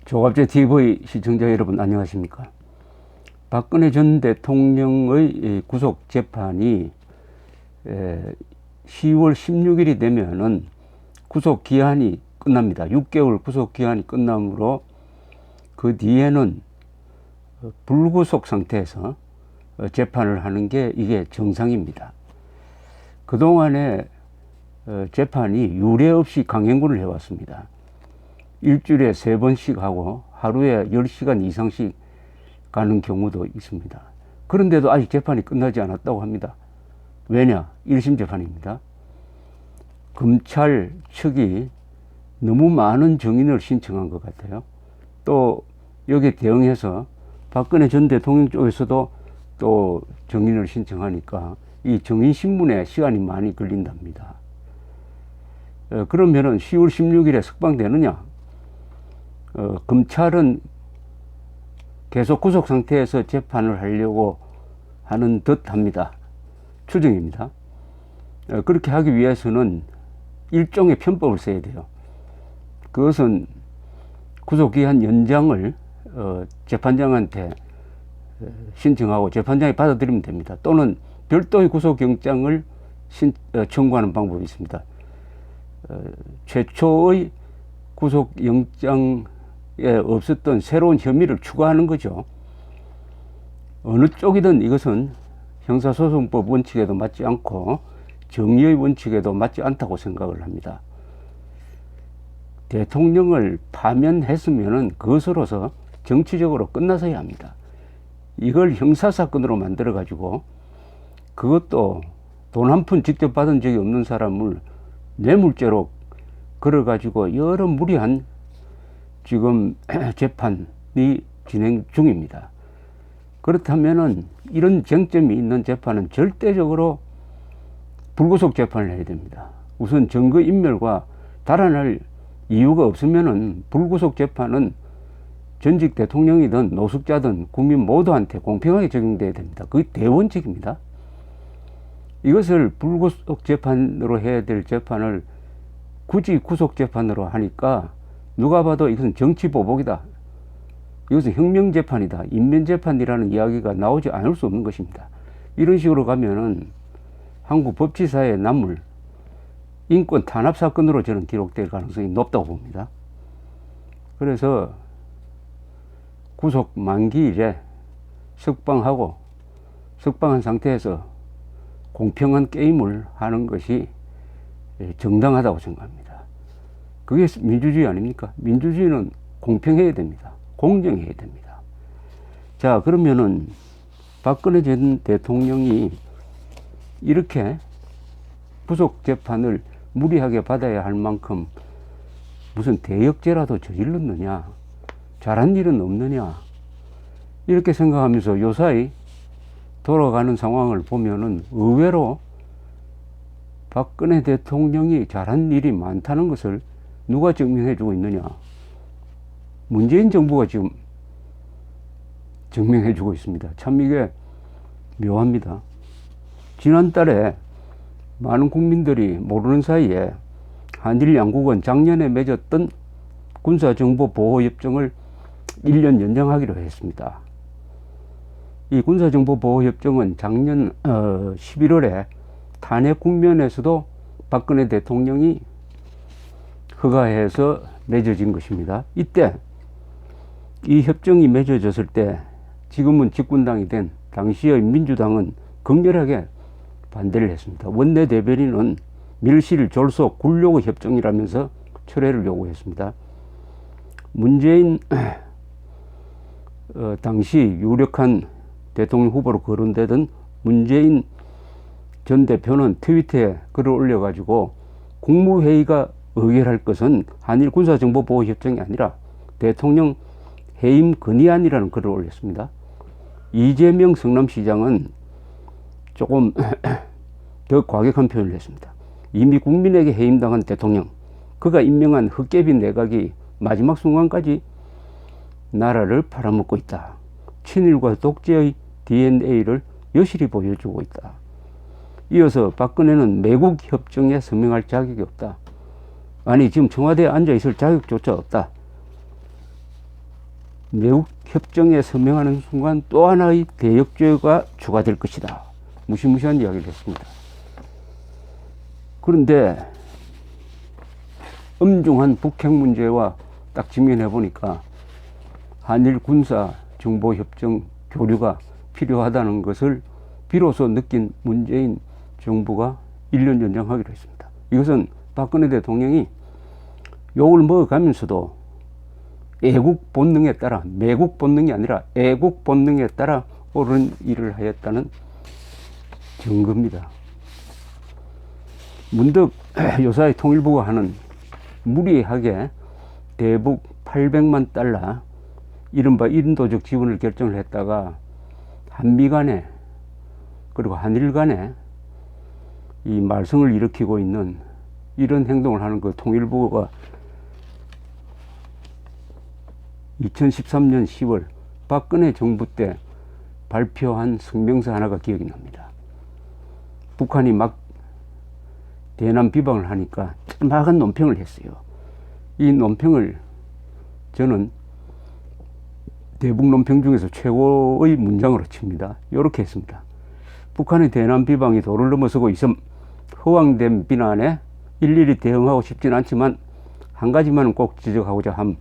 조갑제 TV 시청자 여러분 안녕하십니까? 박근혜 전 대통령의 구속 재판이 10월 16일이 되면은 구속 기한이 끝납니다. 6개월 구속 기한이 끝나므로 그 뒤에는 불구속 상태에서 재판을 하는 게 이게 정상입니다. 그동안에 재판이 유례 없이 강행군을 해왔습니다. 일주일에 3번씩 하고 하루에 10시간 이상씩 가는 경우도 있습니다. 그런데도 아직 재판이 끝나지 않았다고 합니다. 왜냐? 1심 재판입니다. 검찰 측이 너무 많은 증인을 신청한 것 같아요. 또 여기에 대응해서 박근혜 전 대통령 쪽에서도 또 증인을 신청하니까 이 증인 신문에 시간이 많이 걸린답니다. 그러면은 10월 16일에 석방되느냐? 검찰은 계속 구속 상태에서 재판을 하려고 하는 듯 합니다. 추정입니다. 그렇게 하기 위해서는 일종의 편법을 써야 돼요. 그것은 구속기한 연장을 재판장한테 신청하고 재판장이 받아들이면 됩니다. 또는 별도의 구속영장을 청구하는 방법이 있습니다. 최초의 구속영장에 없었던 새로운 혐의를 추가하는 거죠. 어느 쪽이든 이것은 형사소송법 원칙에도 맞지 않고 정의의 원칙에도 맞지 않다고 생각을 합니다. 대통령을 파면했으면 그것으로서 정치적으로 끝나서야 합니다. 이걸 형사사건으로 만들어가지고 그것도 돈 한 푼 직접 받은 적이 없는 사람을 뇌물죄로 걸어가지고 여러 무리한 지금 재판이 진행 중입니다. 그렇다면은 이런 쟁점이 있는 재판은 절대적으로 불구속 재판을 해야 됩니다. 우선 증거인멸과 달아날 이유가 없으면은 불구속 재판은 전직 대통령이든 노숙자든 국민 모두한테 공평하게 적용돼야 됩니다. 그게 대원칙입니다. 이것을 불구속 재판으로 해야 될 재판을 굳이 구속 재판으로 하니까 누가 봐도 이것은 정치 보복이다. 이것은 혁명 재판이다. 인면 재판이라는 이야기가 나오지 않을 수 없는 것입니다. 이런 식으로 가면은 한국 법치사에 남을 인권 탄압 사건으로 저는 기록될 가능성이 높다고 봅니다. 그래서 구속 만기일에 석방하고 석방한 상태에서 공평한 게임을 하는 것이 정당하다고 생각합니다. 그게 민주주의 아닙니까? 민주주의는 공평해야 됩니다. 공정해야 됩니다. 자, 그러면은 박근혜 전 대통령이 이렇게 구속 재판을 무리하게 받아야 할 만큼 무슨 대역죄라도 저질렀느냐, 잘한 일은 없느냐, 이렇게 생각하면서 요사이 돌아가는 상황을 보면은 의외로 박근혜 대통령이 잘한 일이 많다는 것을 누가 증명해주고 있느냐? 문재인 정부가 지금 증명해주고 있습니다. 참 이게 묘합니다. 지난달에 많은 국민들이 모르는 사이에 한일 양국은 작년에 맺었던 군사정보보호협정을 1년 연장하기로 했습니다. 이 군사정보보호협정은 작년 11월에 탄핵 국면에서도 박근혜 대통령이 허가해서 맺어진 것입니다. 이때 이 협정이 맺어졌을 때 지금은 집권당이 된 당시의 민주당은 극렬하게 반대를 했습니다. 원내대변인은 밀실 졸속 굴욕의 협정이라면서 철회를 요구했습니다. 문재인 당시 유력한 대통령 후보로 거론되던 문재인 전 대표는 트위터에 글을 올려가지고 국무회의가 의결할 것은 한일 군사정보보호협정이 아니라 대통령 해임 건의안이라는 글을 올렸습니다. 이재명 성남시장은 조금 더 과격한 표현을 했습니다. 이미 국민에게 해임당한 대통령, 그가 임명한 헛개비 내각이 마지막 순간까지 나라를 팔아먹고 있다. 친일과 독재의 DNA를 여실히 보여주고 있다. 이어서 박근혜는 매국 협정에 서명할 자격이 없다. 아니 지금 청와대에 앉아있을 자격조차 없다. 매국 협정에 서명하는 순간 또 하나의 대역죄가 추가될 것이다. 무시무시한 이야기를 했습니다. 그런데 엄중한 북핵 문제와 딱 직면해 보니까 한일 군사 정보 협정 교류가 필요하다는 것을 비로소 느낀 문재인 정부가 1년 연장하기로 했습니다. 이것은 박근혜 대통령이 욕을 먹어가면서도 애국 본능에 따라, 매국 본능이 아니라 애국 본능에 따라 옳은 일을 하였다는 증거입니다. 문득 요사이 통일부가 하는 무리하게 대북 800만 달러 이른바 인도적 지원을 결정을 했다가 한미 간에 그리고 한일 간에 이 말썽을 일으키고 있는 이런 행동을 하는 그 통일부가 2013년 10월 박근혜 정부 때 발표한 성명서 하나가 기억이 납니다. 북한이 막 대남 비방을 하니까 짤막한 논평을 했어요. 이 논평을 저는 대북 논평 중에서 최고의 문장으로 칩니다. 이렇게 했습니다. 북한의 대남 비방이 도를 넘어서고 있음 허황된 비난에 일일이 대응하고 싶진 않지만 한 가지만은 꼭 지적하고자 함.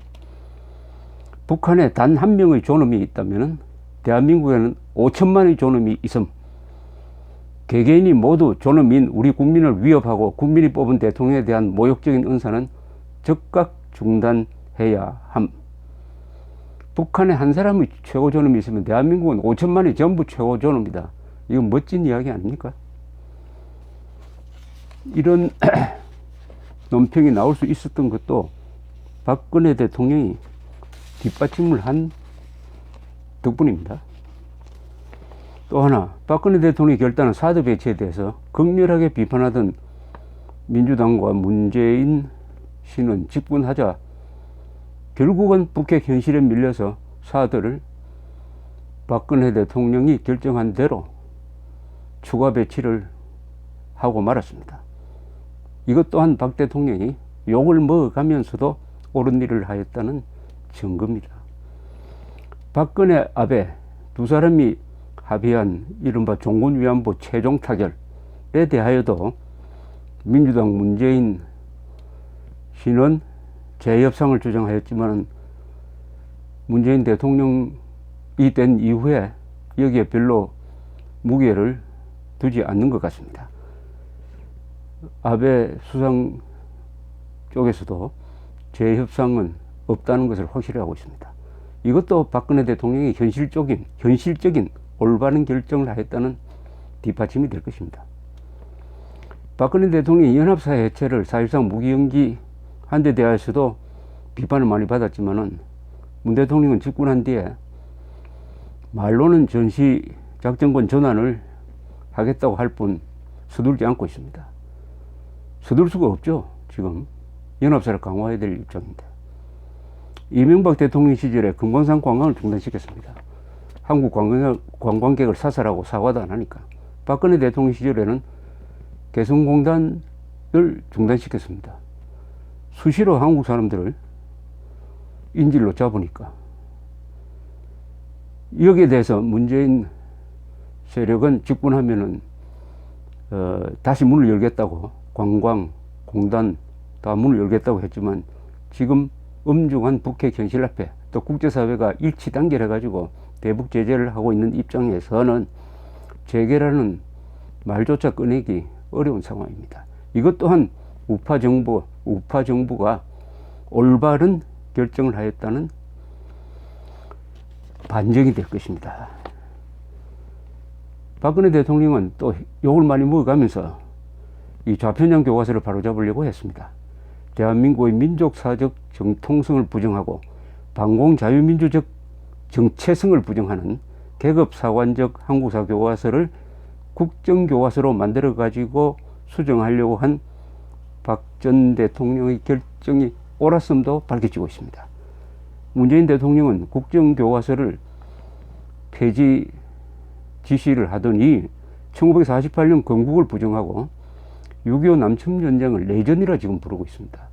북한에 단 한 명의 존엄이 있다면 대한민국에는 5천만의 존엄이 있음. 개개인이 모두 존엄인 우리 국민을 위협하고 국민이 뽑은 대통령에 대한 모욕적인 언사는 즉각 중단해야 함. 북한에 한 사람의 최고 존엄이 있으면 대한민국은 5천만이 전부 최고 존엄이다. 이건 멋진 이야기 아닙니까? 이런 논평이 나올 수 있었던 것도 박근혜 대통령이 뒷받침을 한 덕분입니다. 또 하나, 박근혜 대통령이 결단한 사드 배치에 대해서 극렬하게 비판하던 민주당과 문재인 씨는 집권하자 결국은 북핵 현실에 밀려서 사드를 박근혜 대통령이 결정한 대로 추가 배치를 하고 말았습니다. 이것 또한 박 대통령이 욕을 먹어가면서도 옳은 일을 하였다는 증거입니다. 박근혜, 아베 두 사람이 합의한 이른바 종군위안부 최종 타결에 대하여도 민주당 문재인 씨는 재협상을 주장하였지만 문재인 대통령이 된 이후에 여기에 별로 무게를 두지 않는 것 같습니다. 아베 수상 쪽에서도 재협상은 없다는 것을 확실히 하고 있습니다. 이것도 박근혜 대통령이 현실적인 올바른 결정을 하였다는 뒷받침이 될 것입니다. 박근혜 대통령이 연합사 해체를 사실상 무기연기 한 데 대해서도 비판을 많이 받았지만은 문 대통령은 집권한 뒤에 말로는 전시 작전권 전환을 하겠다고 할 뿐 서둘지 않고 있습니다. 서둘 수가 없죠. 지금 연합사를 강화해야 될 입장인데. 이명박 대통령 시절에 금강산 관광을 중단시켰습니다. 한국 관광객을 사살하고 사과도 안 하니까. 박근혜 대통령 시절에는 개성공단을 중단시켰습니다. 수시로 한국 사람들을 인질로 잡으니까. 여기에 대해서 문재인 세력은 집권하면은 다시 문을 열겠다고 관광, 공단 다 문을 열겠다고 했지만 지금 엄중한 북핵 현실 앞에 또 국제사회가 일치 단결해가지고 대북 제재를 하고 있는 입장에서는 재개라는 말조차 꺼내기 어려운 상황입니다. 이것 또한 우파 정부가 올바른 결정을 하였다는 반증이 될 것입니다. 박근혜 대통령은 또 욕을 많이 먹어가면서 이 좌편향 교과서를 바로잡으려고 했습니다. 대한민국의 민족사적 정통성을 부정하고 반공자유민주적 정체성을 부정하는 계급사관적 한국사 교과서를 국정교과서로 만들어 가지고 수정하려고 한 박 전 대통령의 결정이 옳았음도 밝혀지고 있습니다. 문재인 대통령은 국정교과서를 폐지 지시를 하더니 1948년 건국을 부정하고 6.25 남침전쟁을 내전이라 지금 부르고 있습니다.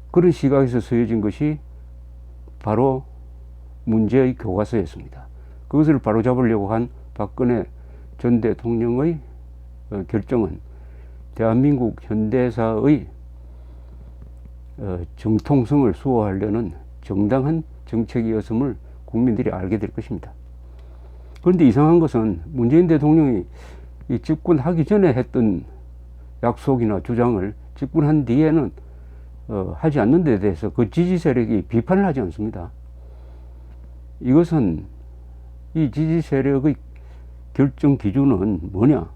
그런 시각에서 서여진 것이 바로 문제의 교과서였습니다. 그것을 바로잡으려고 한 박근혜 전 대통령의 결정은 대한민국 현대사의 정통성을 수호하려는 정당한 정책이었음을 국민들이 알게 될 것입니다. 그런데 이상한 것은 문재인 대통령이 이 집권하기 전에 했던 약속이나 주장을 집권한 뒤에는 하지 않는 데 대해서 그 지지 세력이 비판을 하지 않습니다. 이것은 이 지지 세력의 결정 기준은 뭐냐?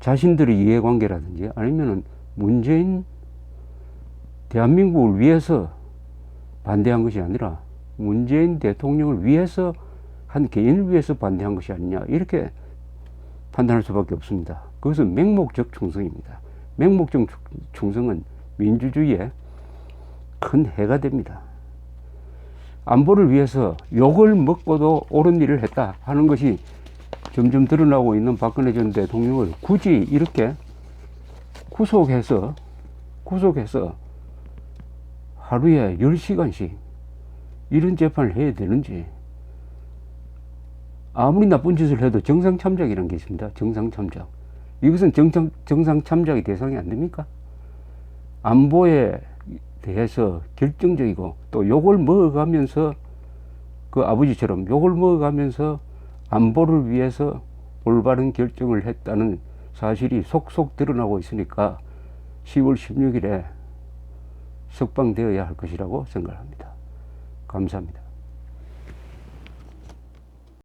자신들의 이해관계라든지 아니면은 문재인 대한민국을 위해서 반대한 것이 아니라 문재인 대통령을 위해서 한 개인을 위해서 반대한 것이 아니냐 이렇게 판단할 수밖에 없습니다. 그것은 맹목적 충성입니다. 맹목적 충성은 민주주의에 큰 해가 됩니다. 안보를 위해서 욕을 먹고도 옳은 일을 했다 하는 것이 점점 드러나고 있는 박근혜 전 대통령을 굳이 이렇게 구속해서 하루에 10시간씩 이런 재판을 해야 되는지, 아무리 나쁜 짓을 해도 정상참작이라는 게 있습니다. 정상참작. 이것은 정상참작의 대상이 안 됩니까? 안보에 대해서 결정적이고 또 욕을 먹어가면서 그 아버지처럼 욕을 먹어가면서 안보를 위해서 올바른 결정을 했다는 사실이 속속 드러나고 있으니까 10월 16일에 석방되어야 할 것이라고 생각합니다. 감사합니다.